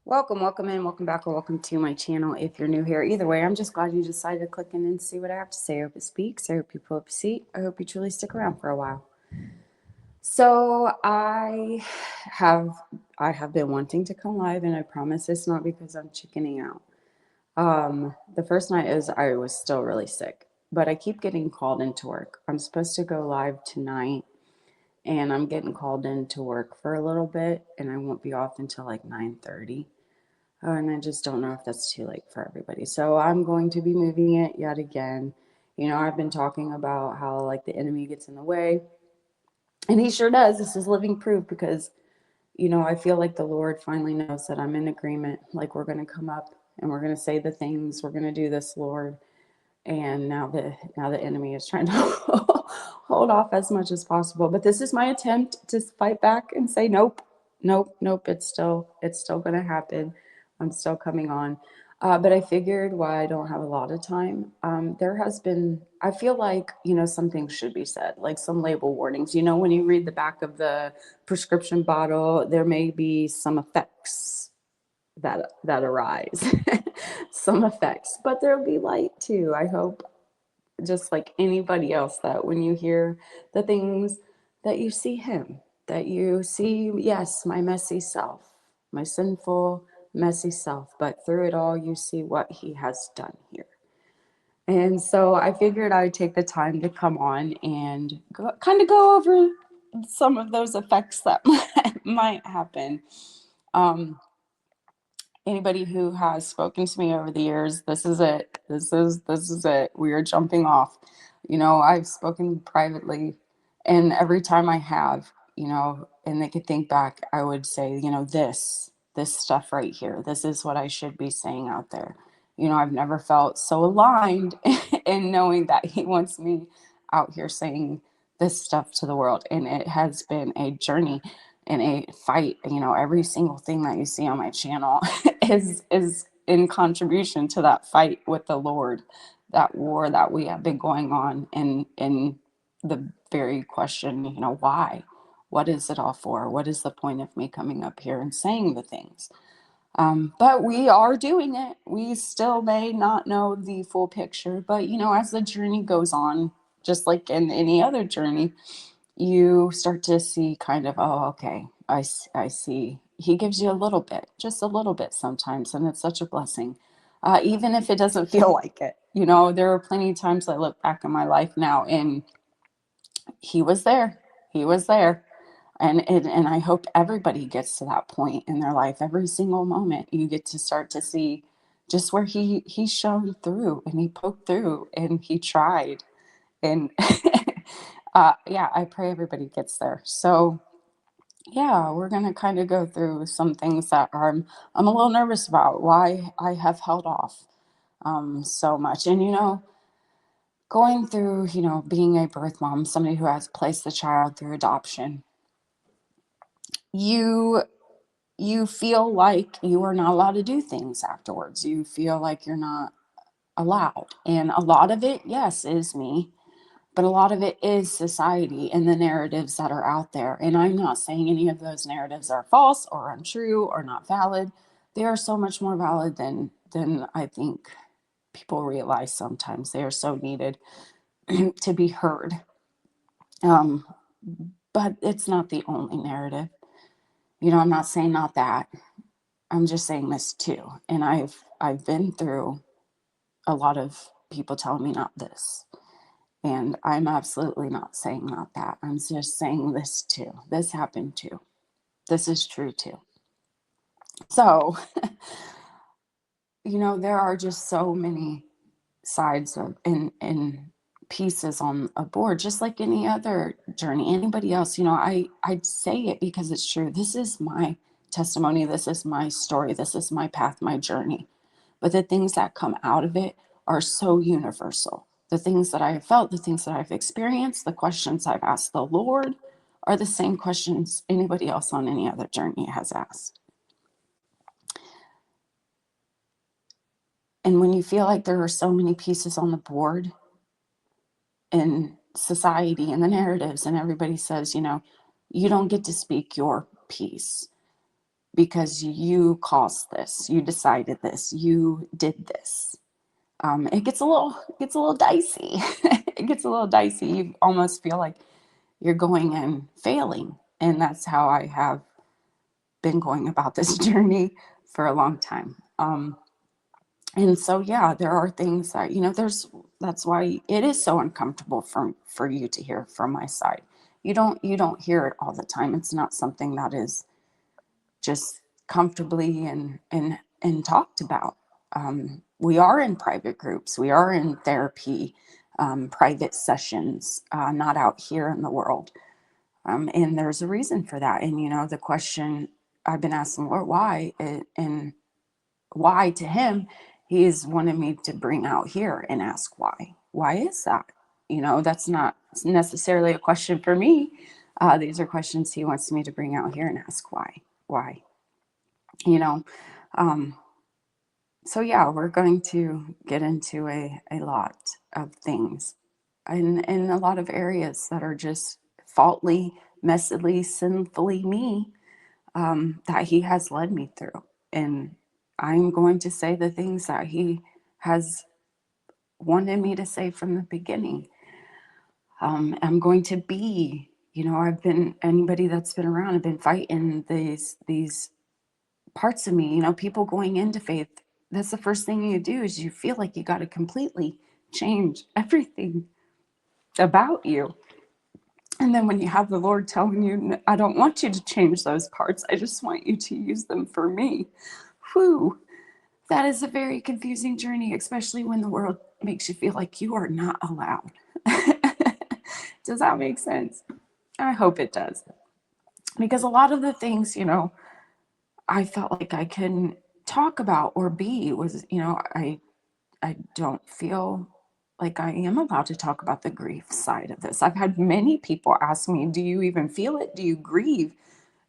Welcome in, welcome back, or welcome to my channel. If you're new here, either way, I'm just glad you decided to click in and see what I have to say. I hope it speaks. I hope you pull up a seat. I hope you truly stick around for a while. So have I have been wanting to come live, and I promise it's not because I'm chickening out. The first night is I was still really sick, but I keep getting called into work. I'm supposed to go live tonight, and I'm getting called into work for a little bit, and I won't be off until like 9:30. And I just don't know if that's too late for everybody. So I'm going to be moving it yet again. I've been talking about how like the enemy gets in the way, and he sure does. This is living proof because, I feel like the Lord finally knows that I'm in agreement. Like we're going to come up and we're going to say the things, we're going to do this, Lord. And now the enemy is trying to hold off as much as possible. But this is my attempt to fight back and say, nope, nope, nope. It's still going to happen. I'm still coming on. But I figured why I don't have a lot of time. There has been, I feel like, some things should be said, like some label warnings. When you read the back of the prescription bottle, there may be some effects that arise, some effects, but there'll be light too. I hope, just like anybody else, that when you hear the things, that you see him, that you see, yes, my messy self, my sinful, messy self, but through it all, you see what he has done here. And so I figured I'd take the time to come on and go over some of those effects that might happen. Anybody who has spoken to me over the years, this is it. This is it. We are jumping off. I've spoken privately, and every time I have, and they could think back, I would say, this stuff right here, this is what I should be saying out there. I've never felt so aligned in knowing that he wants me out here saying this stuff to the world. And it has been a journey and a fight. Every single thing that you see on my channel is in contribution to that fight with the Lord, that war that we have been going on, and in the very question, why? What is it all for? What is the point of me coming up here and saying the things? But we are doing it. We still may not know the full picture, but as the journey goes on, just like in any other journey, you start to see kind of, oh, okay, I see. He gives you a little bit, just a little bit sometimes, and it's such a blessing. Even if it doesn't feel like it. There are plenty of times I look back in my life now, and he was there. He was there. And I hope everybody gets to that point in their life. Every single moment you get to start to see just where he shone through, and he poked through, and he tried. And yeah, I pray everybody gets there. So yeah, we're going to kind of go through some things that I'm a little nervous about, why I have held off so much. And going through, being a birth mom, somebody who has placed the child through adoption, you feel like you are not allowed to do things afterwards. You feel like you're not allowed. And a lot of it, yes, is me, but a lot of it is society and the narratives that are out there. And I'm not saying any of those narratives are false or untrue or not valid. They are so much more valid than I think people realize sometimes. They are so needed to be heard. But it's not the only narrative. I'm not saying not that. I'm just saying this too. And I've been through a lot of people telling me not this. And I'm absolutely not saying not that. I'm just saying this too. This happened too. This is true too. So, there are just so many sides of and pieces on a board, just like any other journey. Anybody else, I'd say it because it's true. This is my testimony. This is my story. This is my path, my journey. But the things that come out of it are so universal. The things that I have felt, the things that I've experienced, the questions I've asked the Lord are the same questions anybody else on any other journey has asked. And when you feel like there are so many pieces on the board in society and the narratives, and everybody says, you don't get to speak your piece. because you caused this, you decided this, you did this. It gets a little dicey. It gets a little dicey. You almost feel like you're going and failing. And that's how I have been going about this journey for a long time. And so, yeah, there are things that, that's why it is so uncomfortable for you to hear from my side. You don't hear it all the time. It's not something that is just comfortably and talked about. We are in private groups. We are in therapy, private sessions, not out here in the world. And there's a reason for that. And, the question I've been asking, Lord, why? And why to him, he's wanted me to bring out here and ask why. Why is that? That's not necessarily a question for me. These are questions he wants me to bring out here and ask why. Why? You know, um, so yeah, we're going to get into a lot of things in a lot of areas that are just faultly, messily, sinfully me, that he has led me through. And I'm going to say the things that he has wanted me to say from the beginning. I'm going to be, I've been, anybody that's been around, I've been fighting these parts of me, people going into faith. That's the first thing you do is you feel like you got to completely change everything about you. And then when you have the Lord telling you, I don't want you to change those parts, I just want you to use them for me. Whew. That is a very confusing journey, especially when the world makes you feel like you are not allowed. Does that make sense? I hope it does. Because a lot of the things, I felt like I couldn't talk about or be was, I don't feel like I am allowed to talk about the grief side of this. I've had many people ask me, do you even feel it? Do you grieve?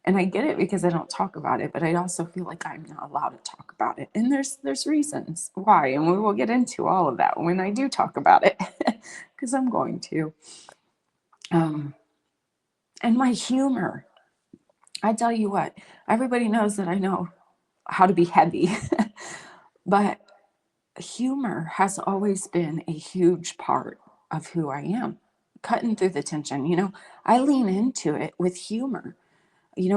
And I get it because I don't talk about it, but I also feel like I'm not allowed to talk about it. And there's reasons why, and we will get into all of that when I do talk about it, because I'm going to. And my humor, I tell you what, everybody knows that I know how to be heavy, but humor has always been a huge part of who I am. Cutting through the tension, I lean into it with humor.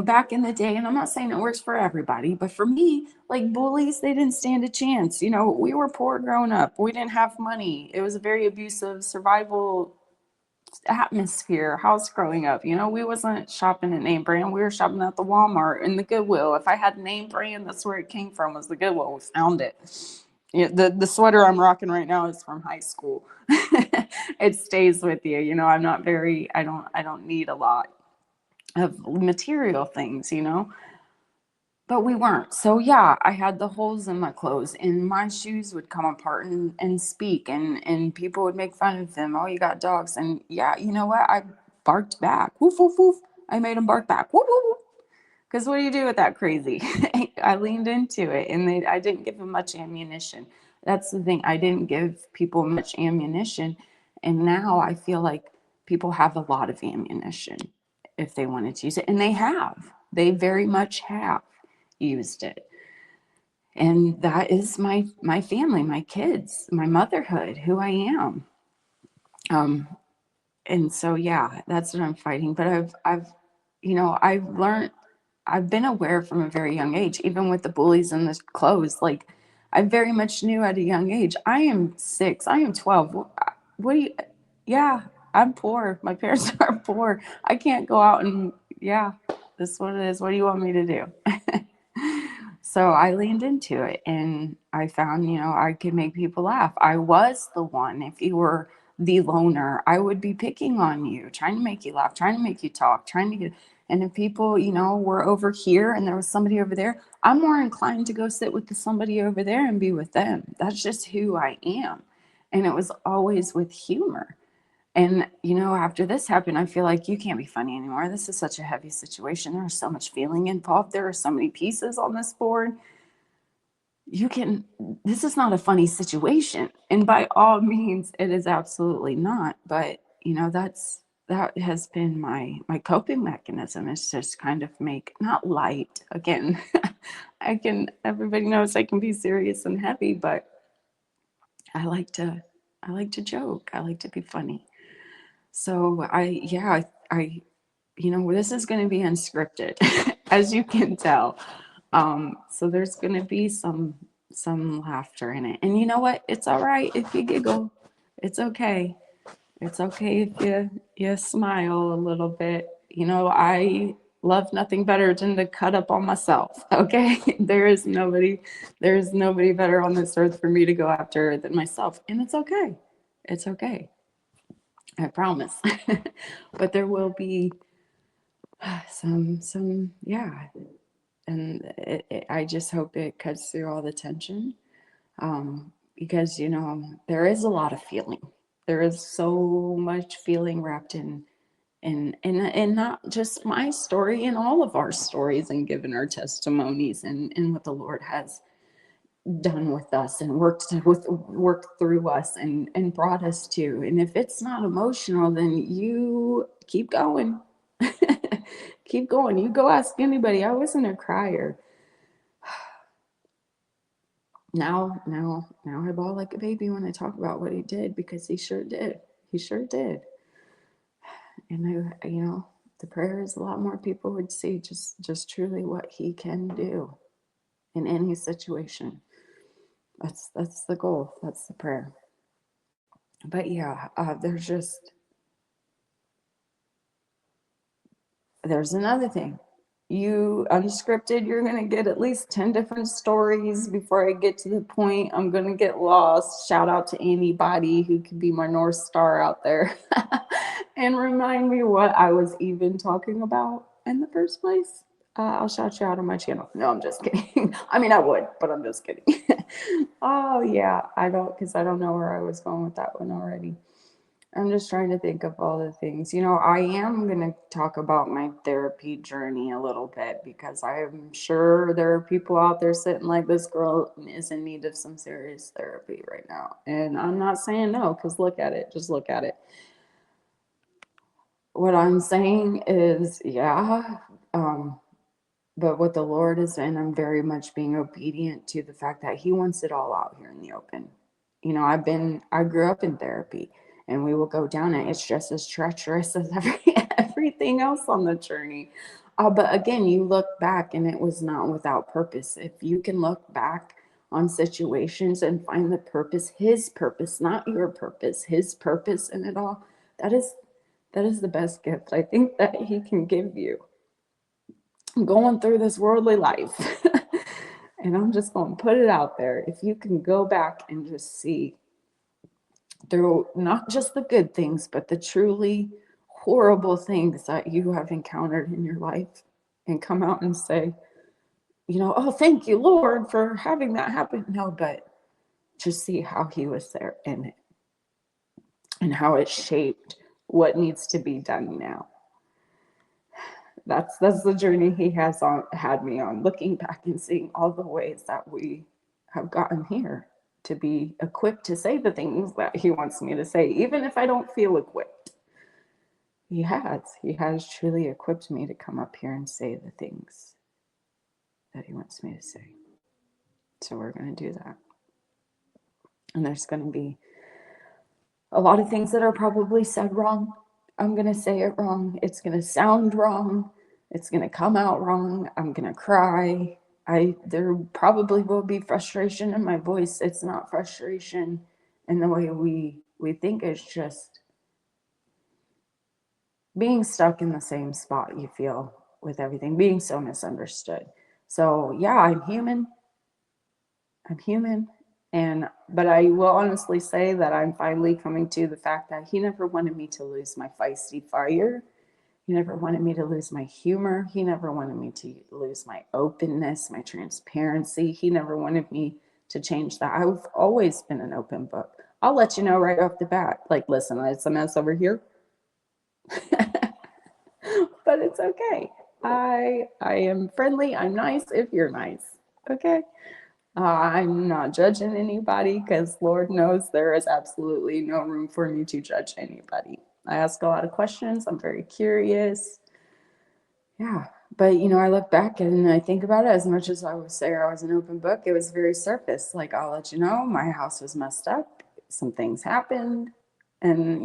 Back in the day, and I'm not saying it works for everybody, but for me, like bullies, they didn't stand a chance. We were poor growing up. We didn't have money. It was a very abusive survival atmosphere house growing up. We wasn't shopping at name brand. We were shopping at the Walmart and the Goodwill. If I had name brand, that's where it came from, was the Goodwill. We found it. The sweater I'm rocking right now is from high school. It stays with you. I'm not very, I don't need a lot of material things, but we weren't. So yeah, I had the holes in my clothes and my shoes would come apart and speak, and people would make fun of them. Oh, you got dogs. And yeah, you know what? I barked back. Woof, woof, woof. I made them bark back. Woof, woof, woof. Because what do you do with that crazy? I leaned into it, and I didn't give them much ammunition. That's the thing. I didn't give people much ammunition. And now I feel like people have a lot of ammunition if they wanted to use it. And they have. They very much have used it. And that is my family, my kids, my motherhood, who I am. Um, and so yeah, that's what I'm fighting. But I've learned, I've been aware from a very young age, even with the bullies and the clothes. Like, I very much knew at a young age. I am 6. I am 12. What do you? Yeah, I'm poor. My parents are poor. I can't go out and yeah, this is what it is. What do you want me to do? So I leaned into it and I found, I could make people laugh. I was the one. If you were the loner, I would be picking on you, trying to make you laugh, trying to make you talk, trying to get. And if people, were over here and there was somebody over there, I'm more inclined to go sit with somebody over there and be with them. That's just who I am. And it was always with humor. And, after this happened, I feel like you can't be funny anymore. This is such a heavy situation. There's so much feeling involved. There are so many pieces on this board. This is not a funny situation. And by all means, it is absolutely not. But, that has been my coping mechanism, is just kind of make, not light again. Everybody knows I can be serious and heavy, but I like to I like to joke. I like to be funny. So I this is going to be unscripted, as you can tell. So there's going to be some laughter in it, and you know what? It's all right if you giggle. It's okay. It's okay if you smile a little bit. I love nothing better than to cut up on myself. Okay, there is nobody better on this earth for me to go after than myself, and it's okay. It's okay. I promise. But there will be yeah, and I just hope it cuts through all the tension, because there is a lot of feeling. There is so much feeling wrapped in not just my story, in all of our stories, and given our testimonies, and what the Lord has done with us and worked through us, and brought us to. And if it's not emotional, then you keep going. Keep going. You go ask anybody. I wasn't a crier. Now I bawl like a baby when I talk about what he did, because he sure did. He sure did. And the prayer is a lot more people would see just truly what he can do in any situation. That's the goal. That's the prayer. But yeah, there's another thing. You unscripted, you're going to get at least 10 different stories before I get to the point. I'm going to get lost. Shout out to anybody who could be my North Star out there and remind me what I was even talking about in the first place. I'll shout you out on my channel. No, I'm just kidding. I mean, I would, but I'm just kidding. Oh, yeah. Because I don't know where I was going with that one already. I'm just trying to think of all the things. I am going to talk about my therapy journey a little bit, because I'm sure there are people out there sitting like, this girl is in need of some serious therapy right now. And I'm not saying no, because look at it. Just look at it. What I'm saying is, yeah, but what the Lord is, and I'm very much being obedient to the fact that He wants it all out here in the open. I grew up in therapy, and we will go down it. It's just as treacherous as everything else on the journey. But again, you look back, and it was not without purpose. If you can look back on situations and find the purpose, His purpose, not your purpose, His purpose in it all, that is the best gift I think that He can give you, going through this worldly life. And I'm just going to put it out there. If you can go back and just see through not just the good things, but the truly horrible things that you have encountered in your life, and come out and say, oh, thank you, Lord, for having that happen. No, but just see how He was there in it, and how it shaped what needs to be done now. That's the journey He has had me on, looking back and seeing all the ways that we have gotten here to be equipped to say the things that He wants me to say, even if I don't feel equipped. He has truly equipped me to come up here and say the things that He wants me to say. So we're going to do that. And there's going to be a lot of things that are probably said wrong. I'm going to say it wrong. It's going to sound wrong. It's going to come out wrong. I'm going to cry. There probably will be frustration in my voice. It's not frustration in the way we think. It's just being stuck in the same spot you feel with everything, being so misunderstood. So yeah, I'm human. But I will honestly say that I'm finally coming to the fact that He never wanted me to lose my feisty fire. He never wanted me to lose my humor. He never wanted me to lose my openness, my transparency. He never wanted me to change that. I've always been an open book. I'll let you know right off the bat. Like, listen, it's a mess over here. But it's okay. I am friendly. I'm nice if you're nice. Okay? I'm not judging anybody, because Lord knows there is absolutely no room for me to judge anybody. I ask a lot of questions. I'm very curious. Yeah. But, I look back and I think about it, as much as I would say I was an open book, it was very surface. Like, I'll let you know, my house was messed up. Some things happened. And,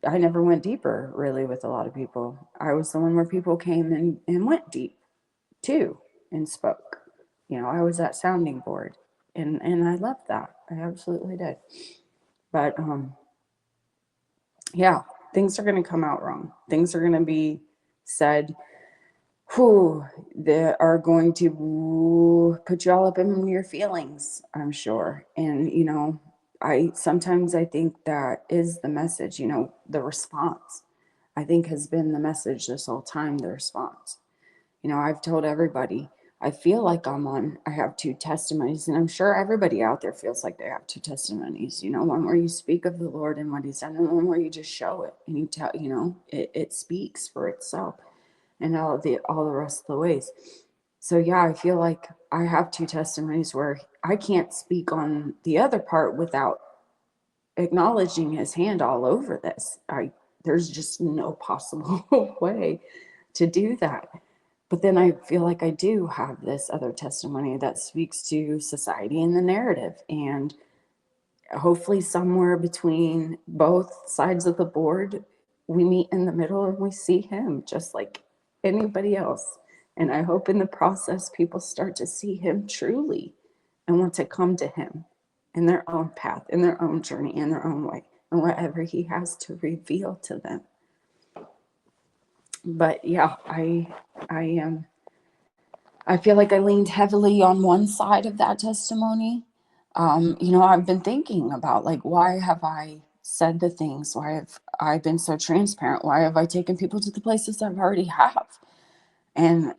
I never went deeper really with a lot of people. I was the one where people came and went deep too and spoke. I was that sounding board. And I loved that. I absolutely did. But, yeah, things are going to come out wrong. Things are going to be said that are going to put you all up in your feelings, I'm sure. And, I think that is the message, the response, I think has been the message this whole time, the response. I've told everybody, I feel like I have two testimonies, and I'm sure everybody out there feels like they have two testimonies, one where you speak of the Lord and what he's done, and one where you just show it and you tell, it speaks for itself and all the rest of the ways. So yeah, I feel like I have two testimonies where I can't speak on the other part without acknowledging his hand all over this. There's just no possible way to do that. But then I feel like I do have this other testimony that speaks to society and the narrative. And hopefully somewhere between both sides of the board, we meet in the middle and we see him just like anybody else. And I hope in the process, people start to see him truly and want to come to him in their own path, in their own journey, in their own way, and whatever he has to reveal to them. But yeah, I feel like I leaned heavily on one side of that testimony. I've been thinking about, like, why have I said the things? Why have I been so transparent? Why have I taken people to the places I've already have? And,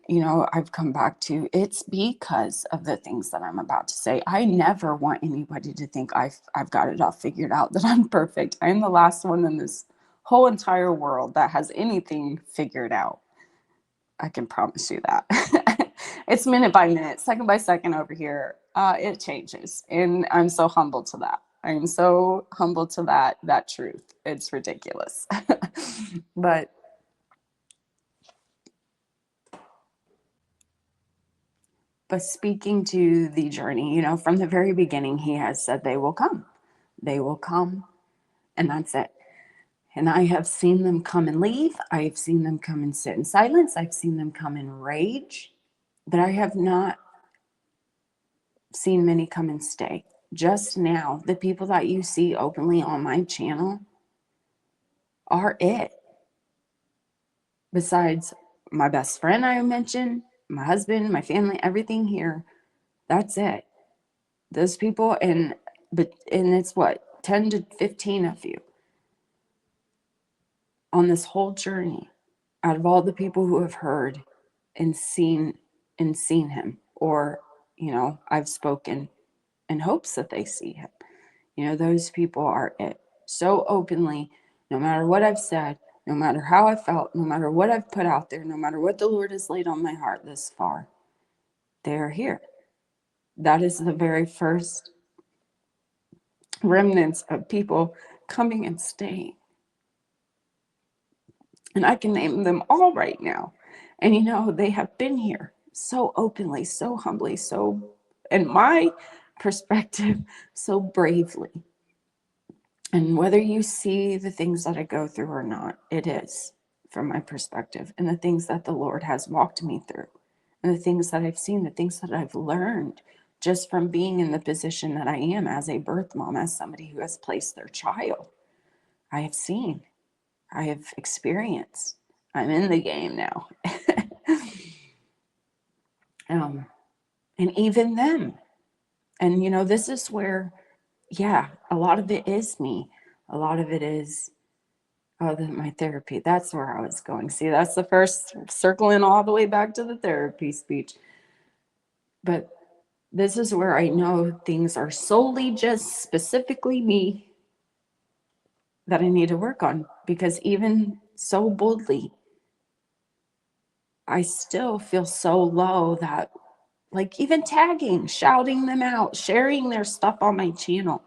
I've come back to, it's because of the things that I'm about to say. I never want anybody to think I've got it all figured out, that I'm perfect. I'm the last one in this whole entire world that has anything figured out. I can promise you that. It's minute by minute, second by second over here. It changes. And I'm so humble to that. I'm so humble to that truth. It's ridiculous. But speaking to the journey, from the very beginning, he has said they will come. They will come. And that's it. And I have seen them come and leave. I've seen them come and sit in silence. I've seen them come in rage. But I have not seen many come and stay. Just now, the people that you see openly on my channel are it. Besides my best friend I mentioned, my husband, my family, everything here, that's it. Those people, and it's what, 10 to 15 of you on this whole journey, out of all the people who have heard and seen him, or I've spoken in hopes that they see him. Those people are it. So openly, no matter what I've said, no matter how I felt, no matter what I've put out there, no matter what the Lord has laid on my heart this far, they are here. That is the very first remnants of people coming and staying. And I can name them all right now. And they have been here so openly, so humbly, so, in my perspective, so bravely. And whether you see the things that I go through or not, it is, from my perspective, and the things that the Lord has walked me through, and the things that I've seen, the things that I've learned just from being in the position that I am as a birth mom, as somebody who has placed their child. I have seen, I have experienced, I'm in the game now. And even them. And, this is where, yeah, a lot of it is me. A lot of it is my therapy. That's where I was going. See, that's the first circling all the way back to the therapy speech. But this is where I know things are solely just specifically me that I need to work on. Because even so boldly, I still feel so low that, like, even tagging, shouting them out, sharing their stuff on my channel,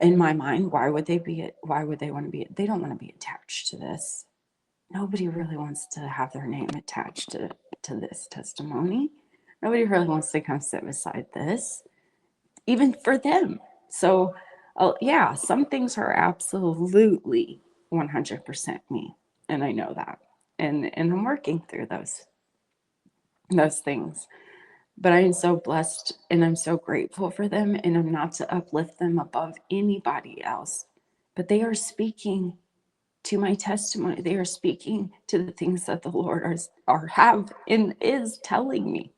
in my mind, why would they want to be, they don't want to be attached to this. Nobody really wants to have their name attached to this testimony. Nobody really wants to come sit beside this, even for them. So, yeah, some things are absolutely 100% me, and I know that, and I'm working through those things. But I am so blessed and I'm so grateful for them, and I'm not to uplift them above anybody else, but they are speaking to my testimony. They are speaking to the things that the Lord have and is telling me.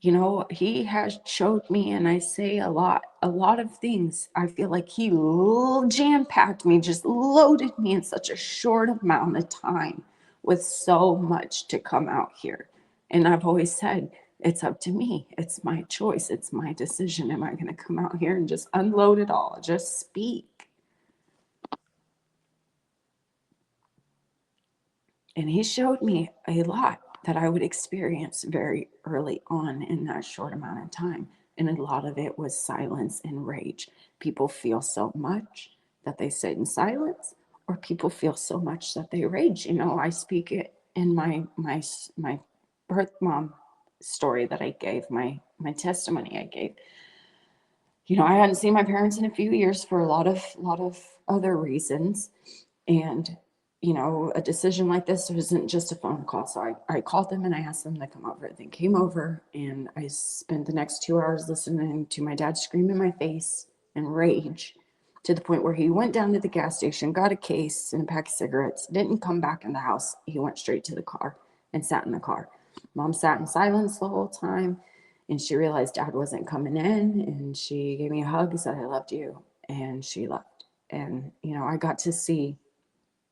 You know, he has showed me, and I say a lot of things. I feel like he jam-packed me, just loaded me in such a short amount of time with so much to come out here. And I've always said, it's up to me. It's my choice. It's my decision. Am I going to come out here and just unload it all? Just speak. And he showed me a lot that I would experience very early on in that short amount of time. And a lot of it was silence and rage. People feel so much that they sit in silence, or people feel so much that they rage. You know, I speak it in my birth mom story that I gave, my testimony I gave. You know, I hadn't seen my parents in a few years for a lot of other reasons. And, you know, a decision like this wasn't just a phone call. So I called them and I asked them to come over. They came over, and I spent the next 2 hours listening to my dad scream in my face and rage, to the point where he went down to the gas station, got a case and a pack of cigarettes, didn't come back in the house. He went straight to the car and sat in the car. Mom sat in silence the whole time, and she realized dad wasn't coming in, and she gave me a hug and said, I loved you. And she left. And, you know, I got to see.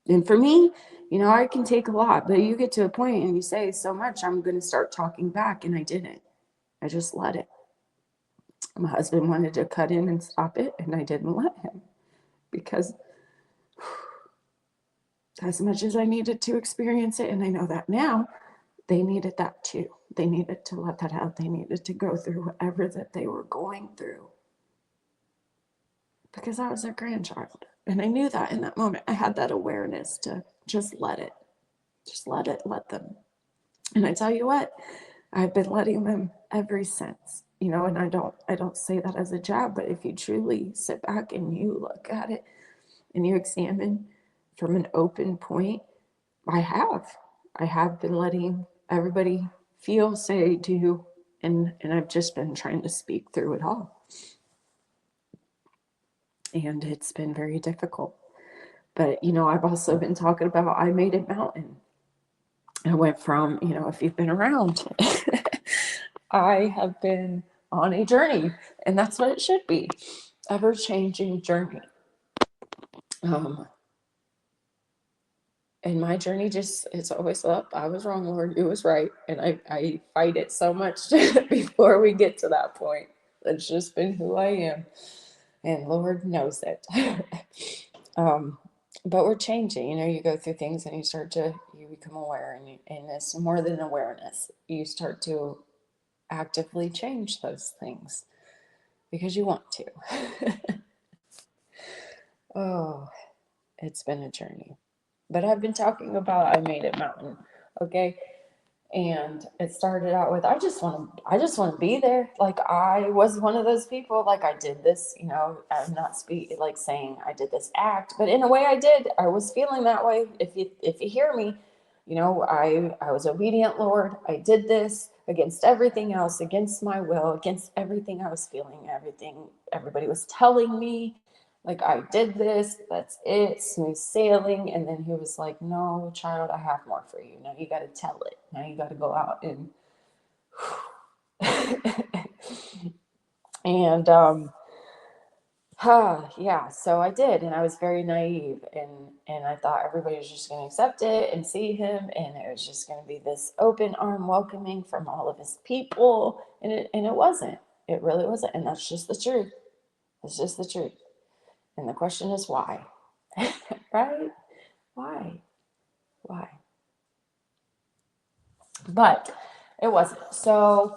And for me, you know, I can take a lot, but you get to a point and you say so much, I'm going to start talking back. And I didn't. I just let it. My husband wanted to cut in and stop it, and I didn't let him, because as much as I needed to experience it, and I know that now, they needed that too. They needed to let that out. They needed to go through whatever that they were going through, because I was their grandchild. And I knew that in that moment. I had that awareness to just let it. Just let them. And I tell you what, I've been letting them ever since. You know, and I don't say that as a jab, but if you truly sit back and you look at it and you examine from an open point, I have been letting everybody feel, say, do, and I've just been trying to speak through it all. And it's been very difficult. But, you know, I've also been talking about I made it mountain. I went from, you know, if you've been around, I have been on a journey, and that's what it should be, ever changing journey. And my journey just, it's always up. I was wrong, Lord, you was right. And I fight it so much before we get to that point. That's just been who I am. And Lord knows it. But we're changing. You know, you go through things and you become aware, and it's more than awareness. You start to actively change those things because you want to. Oh, it's been a journey. But I've been talking about I made it mountain, okay? And it started out with I just want to be there. Like, I was one of those people, like, I did this, you know, I'm not saying I did this act, but in a way I did. I was feeling that way. If you hear me, you know, I was obedient, Lord. I did this against everything else, against my will, against everything I was feeling, everything everybody was telling me. Like, I did this, that's it, smooth sailing. And then he was like, no, child, I have more for you. Now you got to tell it. Now you got to go out and, and, yeah, so I did. And I was very naive, and I thought everybody was just going to accept it and see him. And it was just going to be this open arm welcoming from all of his people. And it wasn't, it really wasn't. And that's just the truth. It's just the truth. And the question is why, right? Why? Why? But it wasn't. So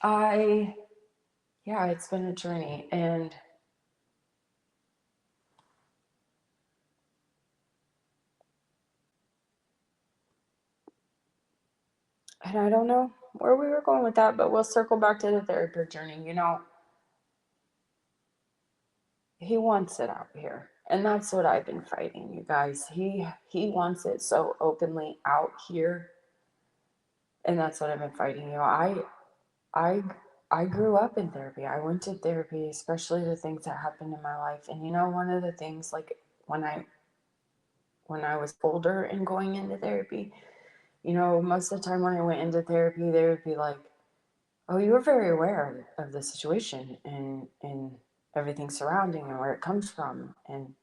yeah, it's been a journey. And And I don't know where we were going with that, but we'll circle back to the therapy journey. He wants it out here. And that's what I've been fighting, you guys. He wants it so openly out here. And that's what I've been fighting. I I grew up in therapy. I went to therapy, especially the things that happened in my life. And one of the things, like, when I was older and going into therapy, most of the time when I went into therapy, they would be like, "Oh, you were very aware of the situation and everything surrounding and where it comes from, and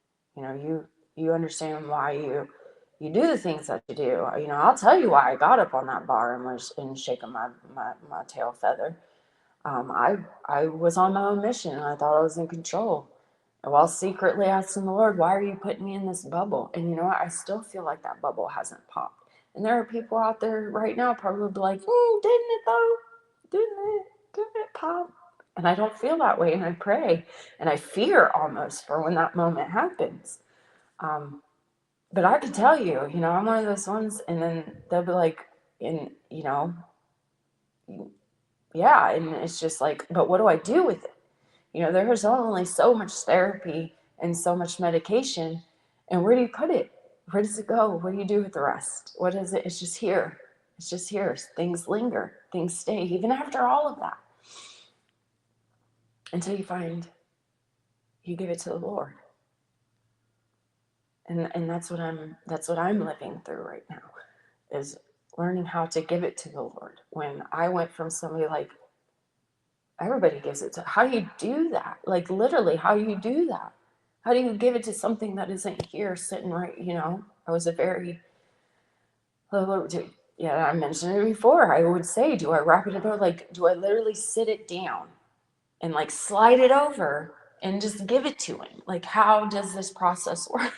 you understand why you do the things that you do. I'll tell you why I got up on that bar and was shaking my tail feather. I was on my own mission and I thought I was in control. And while secretly asking the Lord, why are you putting me in this bubble? And you know what? I still feel like that bubble hasn't popped. And there are people out there right now probably like, didn't it though? Didn't it? Didn't it pop? And I don't feel that way. And I pray and I fear almost for when that moment happens. But I can tell you, I'm one of those ones, and then they'll be like, and yeah, and it's just like, but what do I do with it? There's only so much therapy and so much medication, and where do you put it? Where does it go? What do you do with the rest? What is it? It's just here. It's just here. Things linger. Things stay, even after all of that, until you give it to the Lord. And that's what I'm living through right now, is learning how to give it to the Lord. When I went from somebody like, everybody gives it to, how do you do that? Like, literally, how do you do that? How do you give it to something that isn't here, sitting right? I was a very, yeah, I mentioned it before. I would say, do I wrap it up? Like, do I literally sit it down and like slide it over and just give it to him? Like, how does this process work?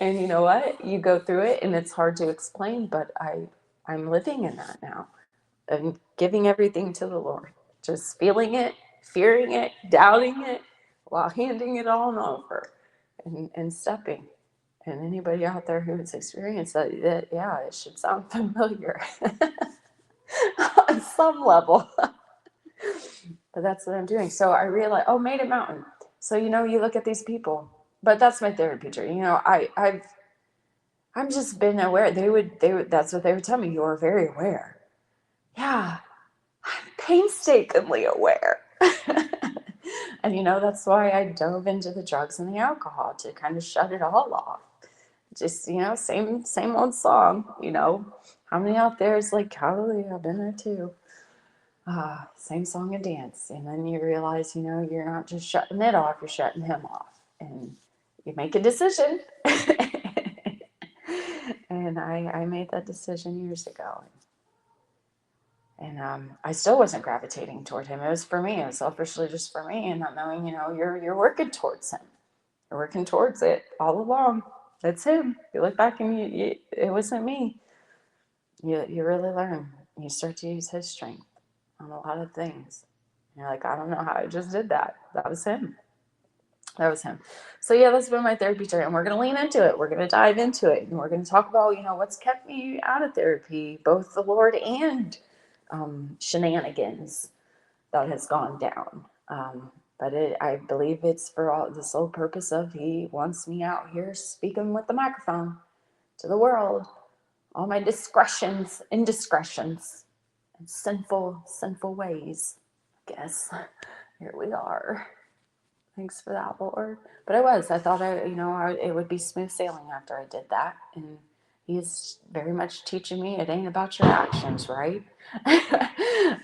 And you know what? You go through it and it's hard to explain, but I'm living in that now. I'm giving everything to the Lord. Just feeling it, fearing it, doubting it, while handing it all over and stepping. And anybody out there who's experienced that, yeah, it should sound familiar on some level. But that's what I'm doing. So I realized, made a mountain. So you look at these people, but that's my therapy journey. I'm just been aware. They would. That's what they would tell me. You're very aware. Yeah, I'm painstakingly aware. And that's why I dove into the drugs and the alcohol, to kind of shut it all off. Just same old song. How many out there is like, hallelujah, I've been there too. Same song and dance. And then you realize, you're not just shutting it off, you're shutting him off. And you make a decision. And I made that decision years ago. And I still wasn't gravitating toward him. It was for me. It was selfishly just for me, and not knowing, you're working towards him. You're working towards it all along. It's him. You look back and it wasn't me. You really learn. You start to use his strength on a lot of things. And you're like, I don't know how I just did that. That was him. That was him. So yeah, that's been my therapy journey, and we're going to lean into it. We're going to dive into it, and we're going to talk about, what's kept me out of therapy, both the Lord and shenanigans that has gone down. But I believe it's for all the sole purpose of, he wants me out here speaking with the microphone to the world, all my discretions, indiscretions, and sinful ways. I guess here we are. Thanks for that, Lord. But I thought it would be smooth sailing after I did that. And he's very much teaching me, it ain't about your actions, right?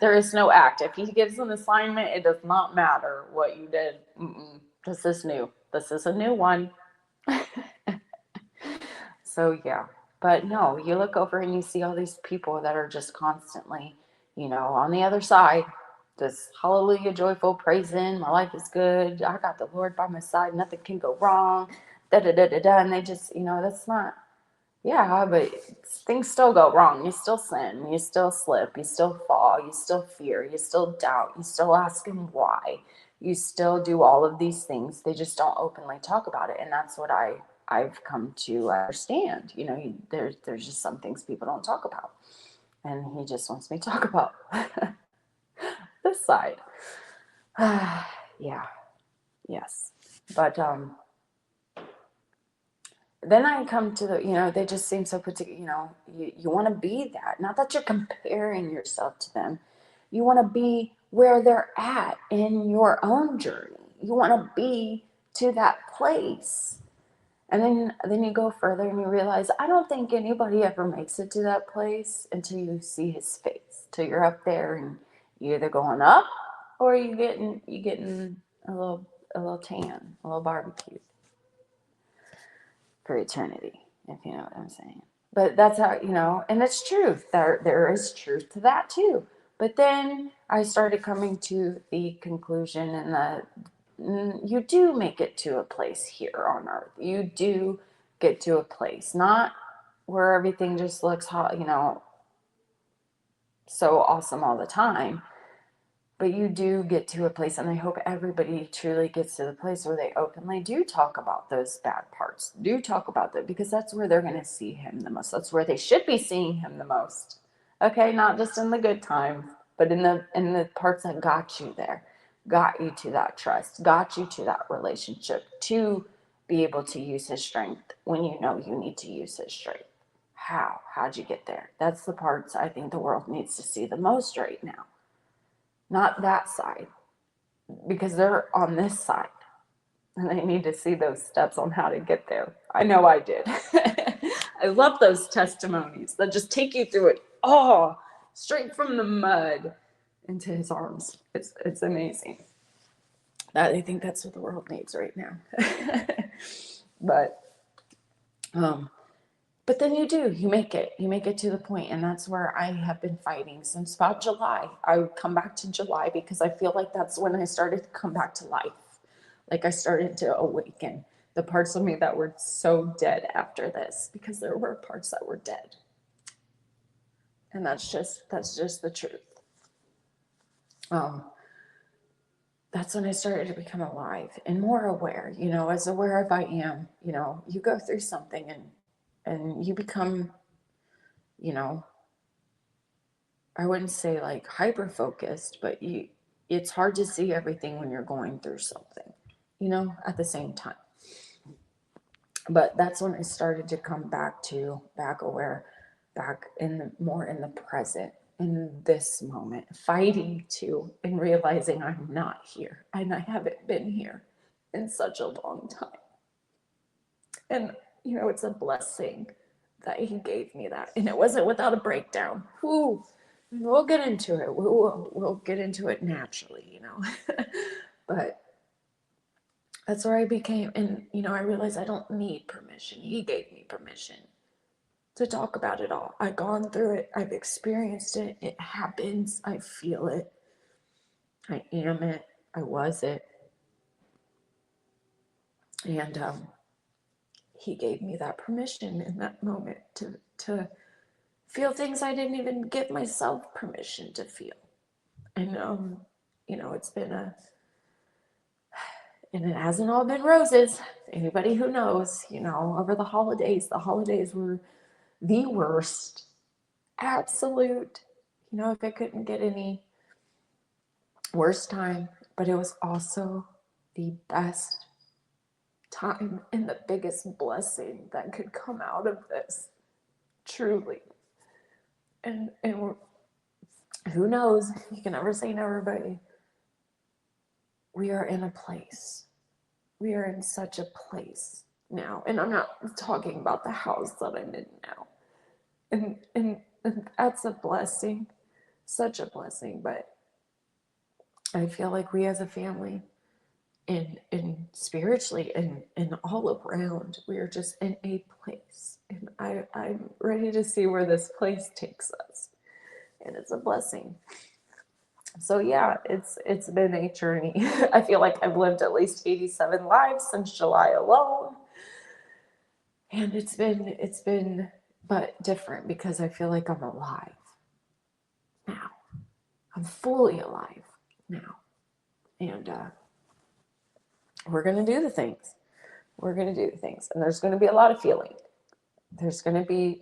There is no act. If he gives an assignment, it does not matter what you did. This is new. This is a new one. So yeah. But no, you look over and you see all these people that are just constantly, on the other side, just hallelujah, joyful, praising, my life is good, I got the Lord by my side, nothing can go wrong, da da da da da. And they just, that's not, yeah, but things still go wrong. You still sin, you still slip, you still fall, you still fear, you still doubt, you still ask him why, you still do all of these things. They just don't openly talk about it. And that's what I've come to understand. There's just some things people don't talk about. and he just wants me to talk about this side. Yeah, yes. But then I come to the, they just seem so put together, you want to be that. Not that you're comparing yourself to them. You want to be where they're at in your own journey. You want to be to that place. And then you go further and you realize, I don't think anybody ever makes it to that place until you see his face. Till you're up there and you're either going up or you getting a little tan, a little barbecue for eternity, if you know what I'm saying. But that's how, and it's truth. There is truth to that too. But then I started coming to the conclusion and that you do make it to a place here on earth. You do get to a place, not where everything just looks so awesome all the time. But you do get to a place, and I hope everybody truly gets to the place where they openly do talk about those bad parts. Do talk about that, because that's where they're going to see him the most. That's where they should be seeing him the most. Okay, not just in the good times, but in the parts that got you there, got you to that trust, got you to that relationship, to be able to use his strength when you know you need to use his strength. How'd you get there? That's the parts I think the world needs to see the most right now. Not that side, because they're on this side and they need to see those steps on how to get there. I know I did. I love those testimonies that just take you through it all, straight from the mud into his arms. It's amazing. I think that's what the world needs right now. But But then you make it to the point, and that's where I have been fighting since about July. I would come back to July because I feel like that's when I started to come back to life. Like I started to awaken the parts of me that were so dead after this, because there were parts that were dead. And that's just the truth. That's when I started to become alive and more aware, as aware as I am. You go through something and you become, you know, I wouldn't say like hyper focused, but it's hard to see everything when you're going through something, at the same time. But that's when I started to come back aware, back more in the present, in this moment, fighting to and realizing I'm not here and I haven't been here in such a long time. And it's a blessing that he gave me that, and it wasn't without a breakdown. Ooh, we'll get into it. We'll get into it naturally, But that's where I became, and I realized I don't need permission. He gave me permission to talk about it all. I've gone through it. I've experienced it. It happens. I feel it. I am it. I was it. And he gave me that permission in that moment to feel things I didn't even give myself permission to feel. And it's been and it hasn't all been roses. Anybody who knows, over the holidays were the worst. Absolute. If I couldn't get any worse time, but it was also the best time and the biggest blessing that could come out of this. Truly. And who knows? You can never say never, but we are in a place. We are in such a place now. And I'm not talking about the house that I'm in now. And that's a blessing. Such a blessing. But I feel like we as a family and spiritually and all around, we are just in a place. And I'm ready to see where this place takes us. And it's a blessing. So yeah, it's been a journey. I feel like I've lived at least 87 lives since July alone. And it's been but different, because I feel like I'm alive now. I'm fully alive now. And we're going to do the things. We're going to do the things. And there's going to be a lot of feeling. There's going to be,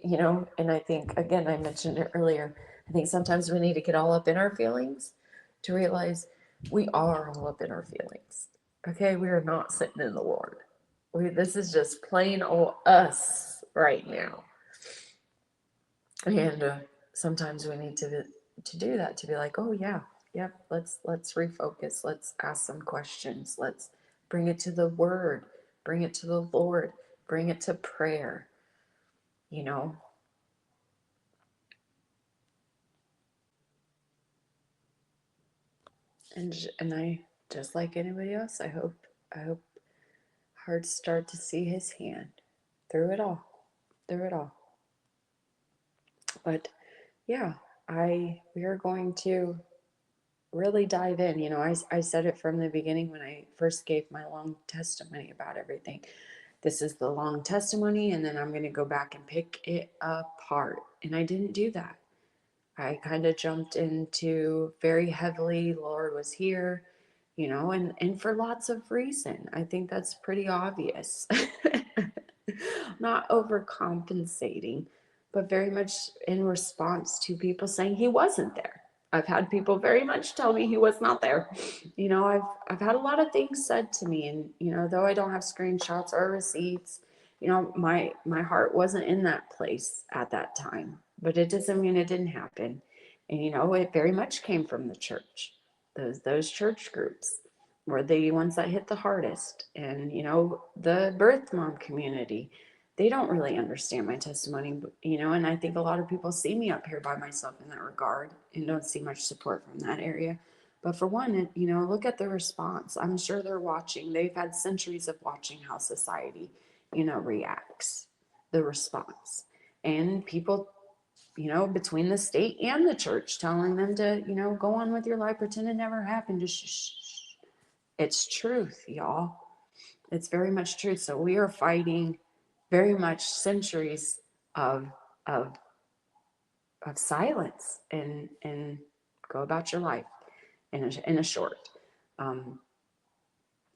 and I think, again, I mentioned it earlier, I think sometimes we need to get all up in our feelings to realize we are all up in our feelings. Okay, we are not sitting in the Lord. This is just plain old us right now. And sometimes we need to do that, to be like, oh yeah, yep, let's refocus. Let's ask some questions. Let's bring it to the Word. Bring it to the Lord. Bring it to prayer. You know, and I, just like anybody else, I hope hearts start to see His hand through it all, through it all. But yeah, we are going to really dive in. You know, I said it from the beginning when I first gave my long testimony about everything. This is the long testimony, and then I'm going to go back and pick it apart. And I didn't do that. I kind of jumped into very heavily, Lord was here, you know, and for lots of reason. I think that's pretty obvious. Not overcompensating, but very much in response to people saying he wasn't there. I've had people very much tell me he was not there. You know, I've had a lot of things said to me, and you know, though I don't have screenshots or receipts, you know, my heart wasn't in that place at that time. But it doesn't mean it didn't happen. And you know, it very much came from the church. Those church groups were the ones that hit the hardest. And you know, the birth mom community, they don't really understand my testimony, you know, and I think a lot of people see me up here by myself in that regard and don't see much support from that area. But for one, you know, look at the response. I'm sure they're watching. They've had centuries of watching how society, you know, reacts, the response. And people, you know, between the state and the church telling them to, you know, go on with your life, pretend it never happened. Just shh, shh, shh. It's truth, y'all. It's very much truth. So we are fighting very much centuries of of of silence, and go about your life in a short. Um,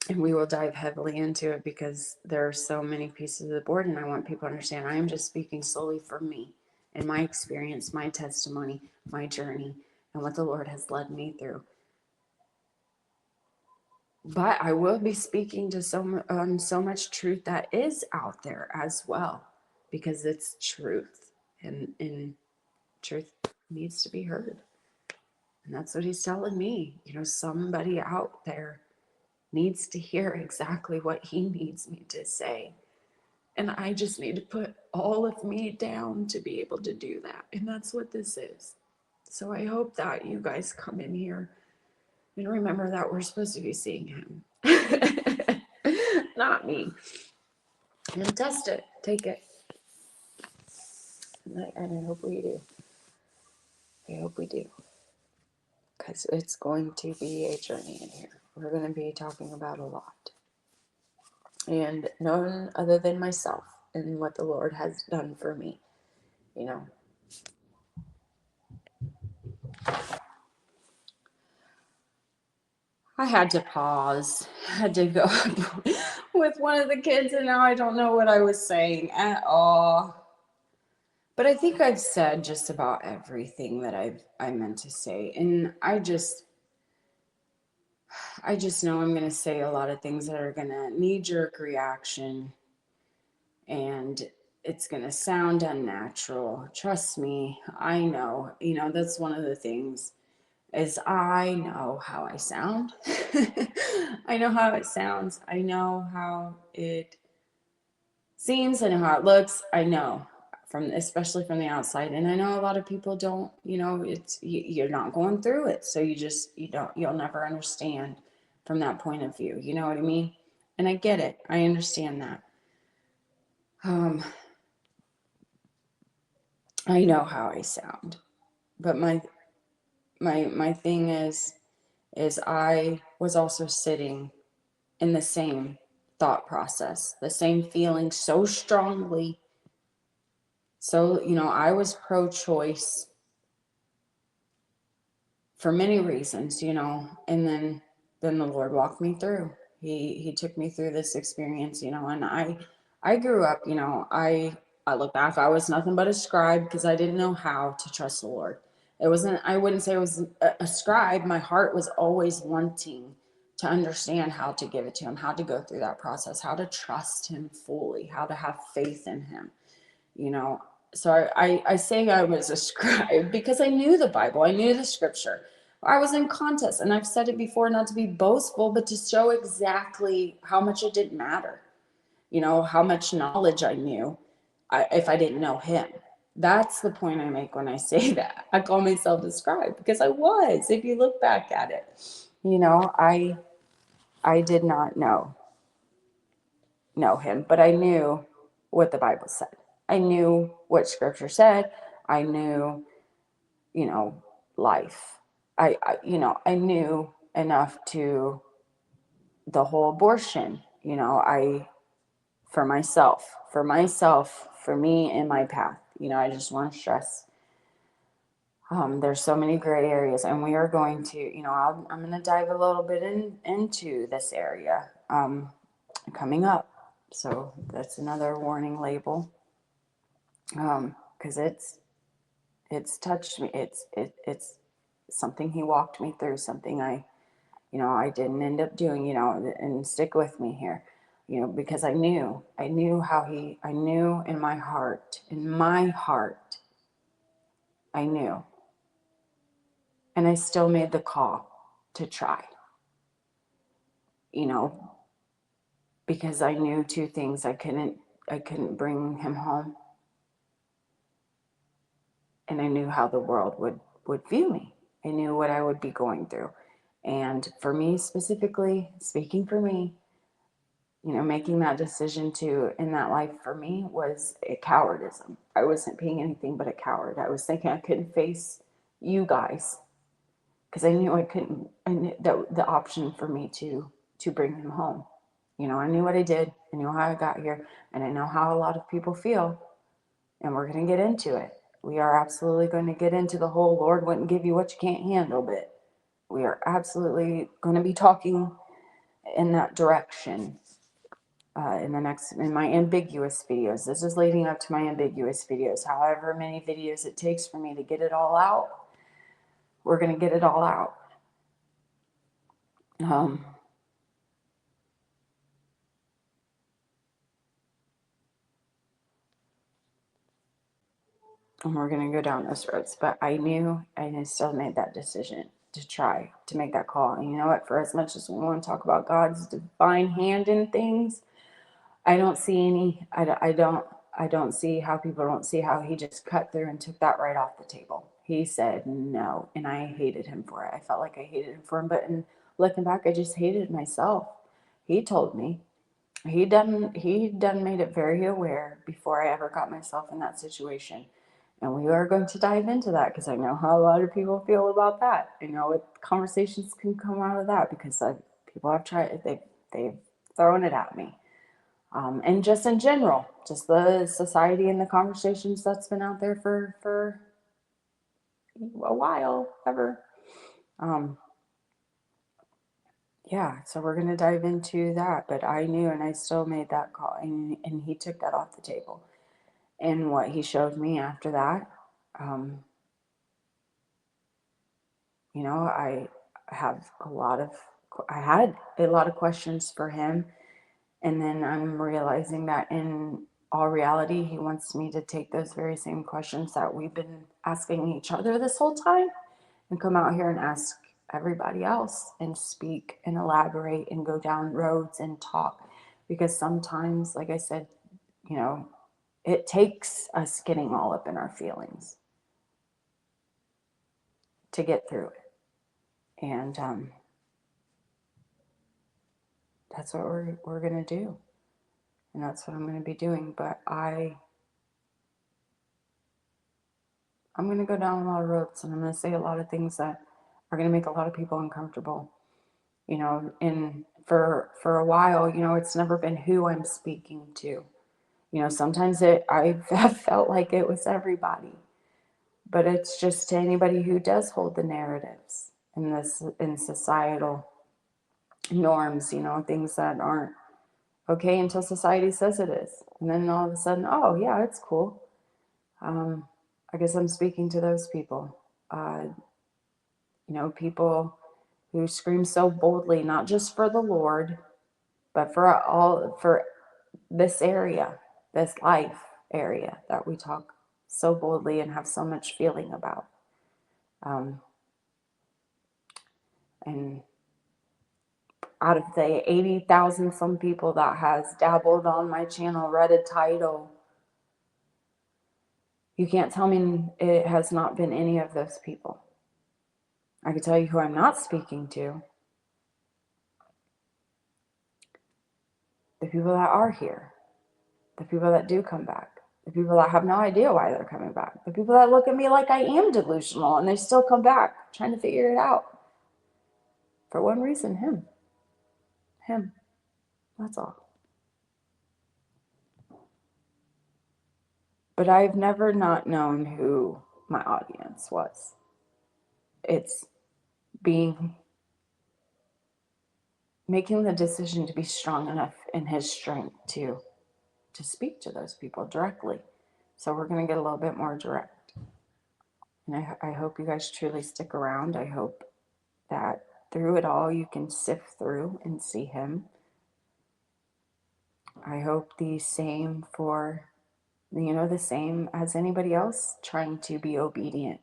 and we will dive heavily into it because there are so many pieces of the board, and I want people to understand I am just speaking solely for me and my experience, my testimony, my journey, and what the Lord has led me through. But I will be speaking to so much truth that is out there as well, because it's truth, and truth needs to be heard. And that's what He's telling me. You know, somebody out there needs to hear exactly what He needs me to say. And I just need to put all of me down to be able to do that. And that's what this is. So I hope that you guys come in here and remember that we're supposed to be seeing Him, not me. And test it, take it. And I hope we do. I hope we do. Because it's going to be a journey in here. We're going to be talking about a lot. And none other than myself and what the Lord has done for me. You know, I had to pause. I had to go with one of the kids, and now I don't know what I was saying at all. But I think I've said just about everything that I meant to say, and I just know I'm going to say a lot of things that are going to knee jerk reaction, and it's going to sound unnatural. Trust me, I know. You know, that's one of the things is I know how I sound. I know how it sounds. I know how it seems. I know how it looks. I know from especially from the outside, and I know a lot of people don't. You know, it's you're not going through it, so you'll never understand from that point of view. You know what I mean? And I get it. I understand that. Um, I know how I sound, but my thing is I was also sitting in the same thought process, the same feeling so strongly. So, you know, I was pro choice for many reasons, you know, and then the Lord walked me through. He took me through this experience, you know, and I grew up, you know, I look back, I was nothing but a scribe because I didn't know how to trust the Lord. It wasn't, I wouldn't say it was a scribe. My heart was always wanting to understand how to give it to him, how to go through that process, how to trust him fully, how to have faith in him, you know. So I say I was a scribe because I knew the Bible, I knew the scripture. I was in contest, and I've said it before, not to be boastful, but to show exactly how much it didn't matter, you know, how much knowledge I knew if I didn't know him. That's the point I make when I say that. I call myself a scribe because I was. If you look back at it, you know, I did not know him, but I knew what the Bible said. I knew what Scripture said. I knew, you know, life. I knew enough to the whole abortion. You know, for me and my path. You know, I just want to stress. There's so many gray areas, and we are going to, you know, I'm going to dive a little bit into this area coming up. So that's another warning label, because it's touched me. It's something he walked me through, something I didn't end up doing, and stick with me here, because I knew I knew in my heart, I knew, and I still made the call to try, you know, because I knew two things. I couldn't bring him home, and I knew how the world would view me. I knew what I would be going through. And for me specifically, speaking for me, making that decision to in that life for me was a cowardism. I wasn't being anything but a coward. I was thinking I couldn't face you guys because I knew I couldn't. I knew that the option for me to bring him home. I knew what I did. I knew how I got here, and I know how a lot of people feel. And we're going to get into it. We are absolutely going to get into the whole Lord wouldn't give you what you can't handle bit. We are absolutely going to be talking in that direction in my ambiguous videos. This is leading up to my ambiguous videos. However many videos it takes for me to get it all out, we're going to get it all out. Um, and we're going to go down those roads. But I knew, and I still made that decision to try to make that call. And you know what? For as much as we want to talk about God's divine hand in things, I don't see any. I don't see how people don't see how he just cut through and took that right off the table. He said no, and I hated him for it. I felt like I hated him for him, but in looking back, I just hated myself. He told me. He done made it very aware before I ever got myself in that situation. And we are going to dive into that because I know how a lot of people feel about that. What conversations can come out of that because people have tried, they've thrown it at me. And just in general, just the society and the conversations that's been out there for a while, ever. Um, yeah, so we're going to dive into that. But I knew, and I still made that call, and he took that off the table. And what he showed me after that, um, I have I had a lot of questions for him. And then I'm realizing that in all reality, he wants me to take those very same questions that we've been asking each other this whole time and come out here and ask everybody else and speak and elaborate and go down roads and talk. Because sometimes, like I said, you know, it takes us getting all up in our feelings to get through it. And that's what we're going to do. And that's what I'm going to be doing. But I'm going to go down a lot of roads, and I'm going to say a lot of things that are going to make a lot of people uncomfortable. And for a while, it's never been who I'm speaking to. Sometimes I have felt like it was everybody, but it's just to anybody who does hold the narratives in societal norms. Things that aren't okay until society says it is, and then all of a sudden, oh yeah, it's cool. I guess I'm speaking to those people. People who scream so boldly, not just for the Lord, but for this area, this life area that we talk so boldly and have so much feeling about. And out of the 80,000 some people that has dabbled on my channel, read a title, you can't tell me it has not been any of those people. I can tell you who I'm not speaking to. The people that are here. The people that do come back. The people that have no idea why they're coming back. The people that look at me like I am delusional and they still come back trying to figure it out. For one reason, him. Him. That's all. But I've never not known who my audience was. It's making the decision to be strong enough in his strength to speak to those people directly. So we're going to get a little bit more direct. And I hope you guys truly stick around. I hope that through it all you can sift through and see him. I hope the same the same as anybody else trying to be obedient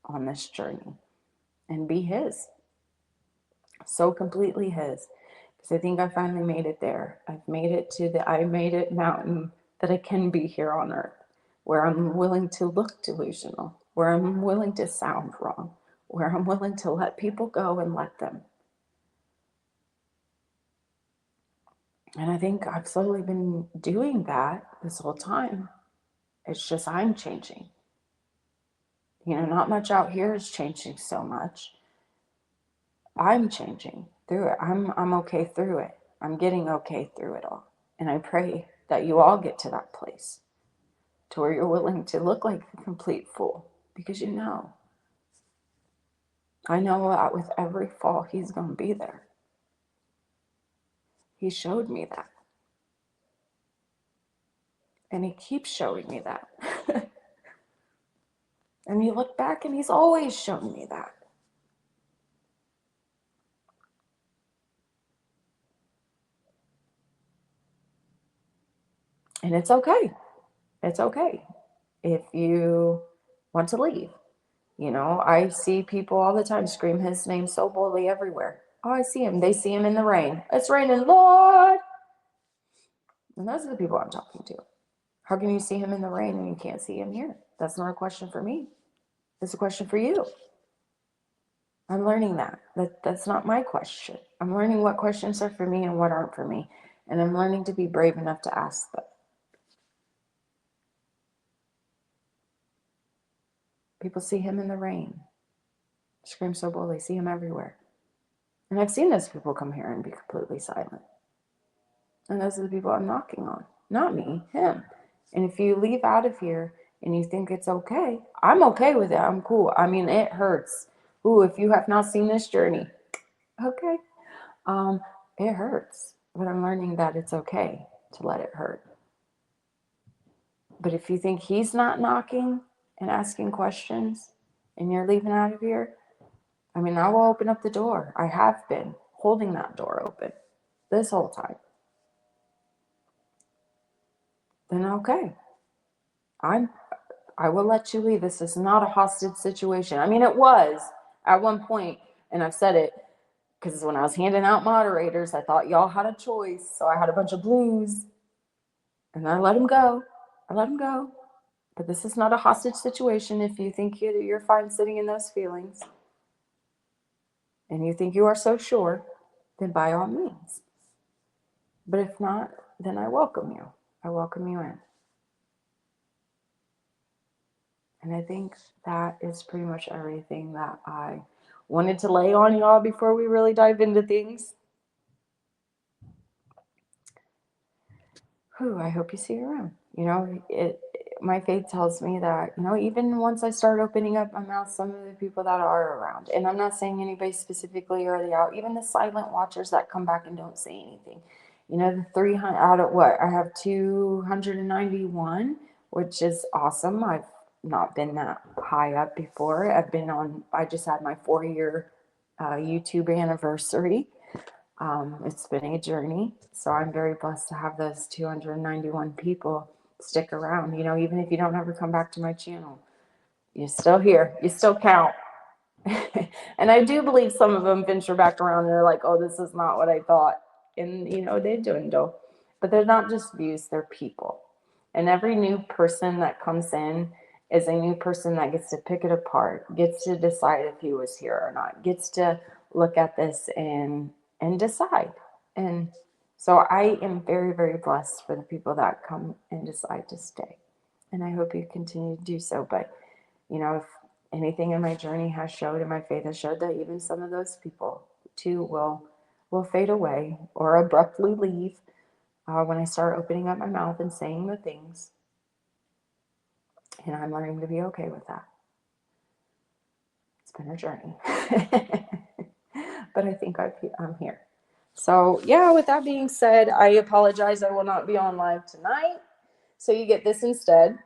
on this journey and be his. So completely his. Because I think I finally made it there. I've made it to the I made it mountain that I can be here on earth, where I'm willing to look delusional, where I'm willing to sound wrong, where I'm willing to let people go and let them. And I think I've slowly been doing that this whole time. It's just I'm changing. Not much out here is changing so much. I'm changing through it. I'm okay through it. I'm getting okay through it all. And I pray that you all get to that place to where you're willing to look like a complete fool. Because I know that with every fall, he's going to be there. He showed me that. And he keeps showing me that. And you look back and he's always shown me that. And it's okay. It's okay if you want to leave. I see people all the time scream his name so boldly everywhere. Oh, I see him. They see him in the rain. It's raining, Lord. And those are the people I'm talking to. How can you see him in the rain and you can't see him here? That's not a question for me. It's a question for you. I'm learning that. That's not my question. I'm learning what questions are for me and what aren't for me. And I'm learning to be brave enough to ask them. People see him in the rain. Scream so boldly, see him everywhere. And I've seen those people come here and be completely silent. And those are the people I'm knocking on. Not me, him. And if you leave out of here and you think it's okay, I'm okay with it. I'm cool. I mean, it hurts. Ooh, if you have not seen this journey, okay. It hurts. But I'm learning that it's okay to let it hurt. But if you think he's not knocking and asking questions and you're leaving out of here, I mean, I will open up the door. I have been holding that door open this whole time. Then okay. I will let you leave. This is not a hostage situation. I mean, it was at one point, and I've said it because when I was handing out moderators, I thought y'all had a choice. So I had a bunch of blues, and I let them go. I let them go. But this is not a hostage situation. If you think you're fine sitting in those feelings, and you think you are so sure, then by all means. But if not, then I welcome you. I welcome you in. And I think that is pretty much everything that I wanted to lay on y'all before we really dive into things. I hope you see you around. My faith tells me that, even once I start opening up my mouth, some of the people that are around, and I'm not saying anybody specifically or the out, even the silent watchers that come back and don't say anything. The 300 out of what? I have 291, which is awesome. not been that high up before. I just had my 4 year YouTube anniversary. It's been a journey. So I'm very blessed to have those 291 people stick around. You know, even if you don't ever come back to my channel, you're still here. You still count. And I do believe some of them venture back around and they're like, oh, this is not what I thought. And, you know, they dwindle. But they're not just views, they're people. And every new person that comes in is a new person that gets to pick it apart, gets to decide if he was here or not, gets to look at this and decide. And so I am very, very blessed for the people that come and decide to stay. And I hope you continue to do so. But, you know, if anything in my journey has showed and my faith has showed, that even some of those people too will fade away or abruptly leave when I start opening up my mouth and saying the things. And I'm learning to be okay with that. It's been a journey. But I think I'm here. So, yeah, with that being said, I apologize. I will not be on live tonight. So you get this instead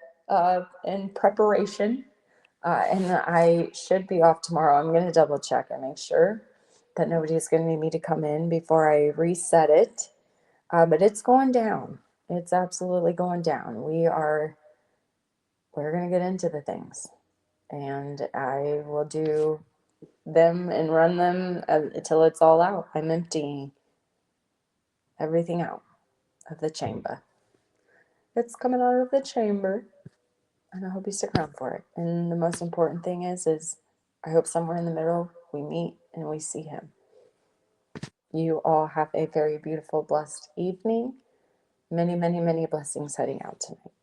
in preparation. And I should be off tomorrow. I'm going to double check and make sure that nobody's going to need me to come in before I reset it. But it's going down. It's absolutely going down. We're going to get into the things. And I will do them and run them until it's all out. I'm emptying everything out of the chamber. It's coming out of the chamber. And I hope you stick around for it. And the most important thing is I hope somewhere in the middle we meet and we see him. You all have a very beautiful, blessed evening. Many, many, many blessings heading out tonight.